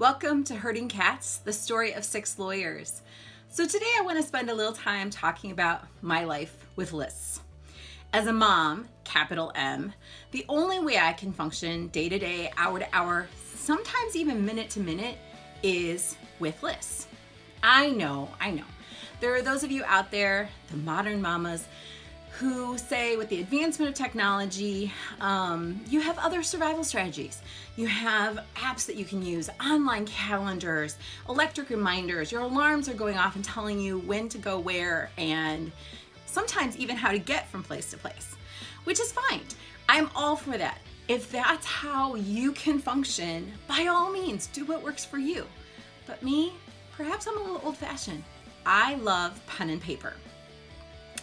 Welcome to Herding Cats, the story of 6 lawyers. So today I want to spend a little time talking about my life with lists. As a mom, capital M, the only way I can function day to day, hour to hour, sometimes even minute to minute, is with lists. I know. There are those of you out there, the modern mamas, who say with the advancement of technology, you have other survival strategies. You have apps that you can use, online calendars, electric reminders. Your alarms are going off and telling you when to go where, and sometimes even how to get from place to place, which is fine. I'm all for that. If that's how you can function, by all means, do what works for you. But me, perhaps I'm a little old-fashioned. I love pen and paper.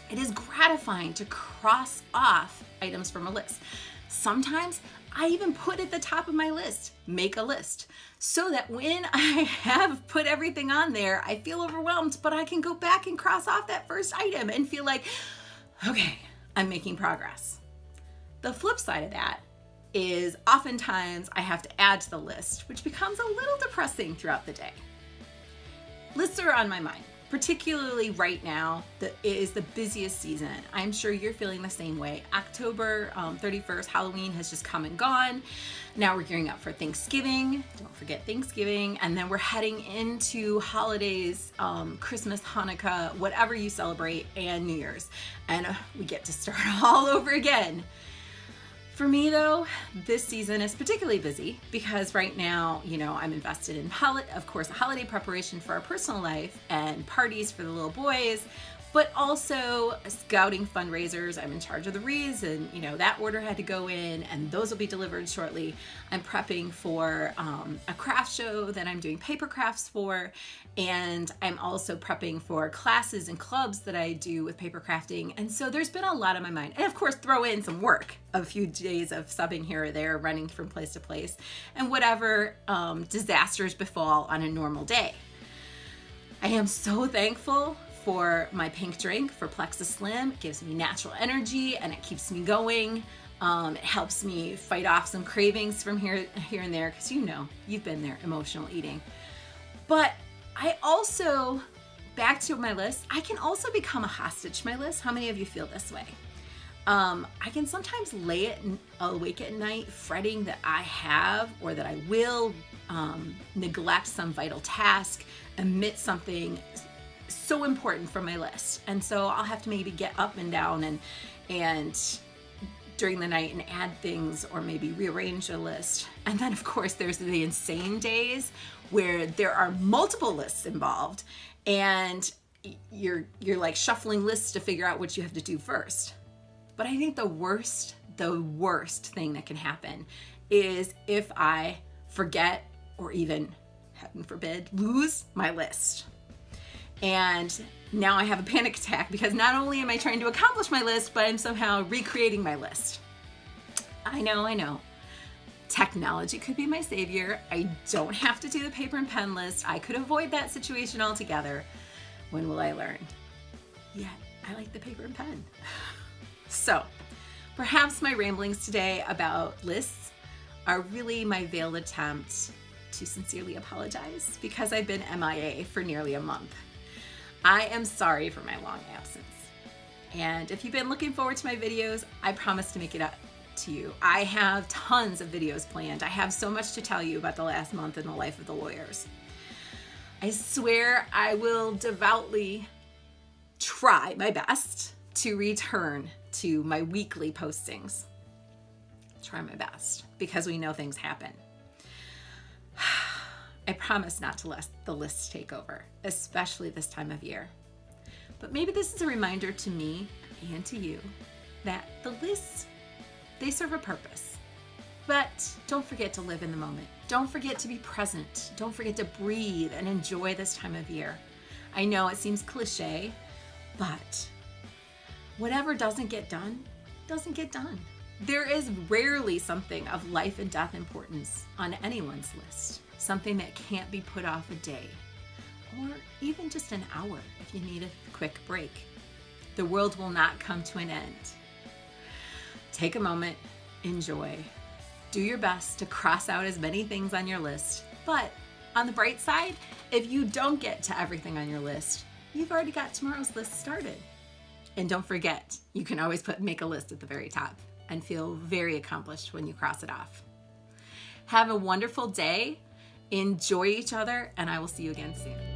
It is gratifying to cross off items from a list. Sometimes I even put at the top of my list, make a list, so that when I have put everything on there, I feel overwhelmed, but I can go back and cross off that first item and feel like, okay, I'm making progress. The flip side of that is oftentimes I have to add to the list, which becomes a little depressing throughout the day. Lists are on my mind. Particularly right now, it is the busiest season. I'm sure you're feeling the same way. October 31st, Halloween has just come and gone. Now we're gearing up for Thanksgiving. Don't forget Thanksgiving. And then we're heading into holidays, Christmas, Hanukkah, whatever you celebrate, and New Year's. And we get to start all over again. For me though, this season is particularly busy because right now, I'm invested in holiday preparation for our personal life and parties for the little boys, but also scouting fundraisers. I'm in charge of the wreaths and that order had to go in and those will be delivered shortly. I'm prepping for a craft show that I'm doing paper crafts for, and I'm also prepping for classes and clubs that I do with paper crafting. And so there's been a lot on my mind. And of course, throw in some work, a few days of subbing here or there, running from place to place, and whatever disasters befall on a normal day. I am so thankful for my pink drink, for Plexus Slim. It gives me natural energy and it keeps me going. It helps me fight off some cravings from here and there, because you've been there, emotional eating. But I also, back to my list, I can also become a hostage to my list. How many of you feel this way? I can sometimes lay awake at night fretting that I have or that I will neglect some vital task, omit something so important from my list. And so I'll have to maybe get up and down and during the night and add things or maybe rearrange a list. And then of course there's the insane days where there are multiple lists involved and you're like shuffling lists to figure out what you have to do first. But I think the worst thing that can happen is if I forget or even, heaven forbid, lose my list. And now I have a panic attack because not only am I trying to accomplish my list, but I'm somehow recreating my list. I know. Technology could be my savior. I don't have to do the paper and pen list. I could avoid that situation altogether. When will I learn? Yet, I like the paper and pen. So, perhaps my ramblings today about lists are really my veiled attempt to sincerely apologize because I've been MIA for nearly a month. I am sorry for my long absence. And if you've been looking forward to my videos, I promise to make it up to you. I have tons of videos planned. I have so much to tell you about the last month in the life of the lawyers. I swear I will devoutly try my best to return to my weekly postings. Try my best because we know things happen. I promise not to let the lists take over, especially this time of year. But maybe this is a reminder to me and to you that the lists, they serve a purpose. But don't forget to live in the moment. Don't forget to be present. Don't forget to breathe and enjoy this time of year. I know it seems cliche, but whatever doesn't get done, doesn't get done. There is rarely something of life and death importance on anyone's list. Something that can't be put off a day, or even just an hour if you need a quick break. The world will not come to an end. Take a moment, enjoy. Do your best to cross out as many things on your list, but On the bright side, if you don't get to everything on your list, you've already got tomorrow's list started. And don't forget, you can always make a list at the very top and feel very accomplished when you cross it off. Have a wonderful day, enjoy each other, and I will see you again soon.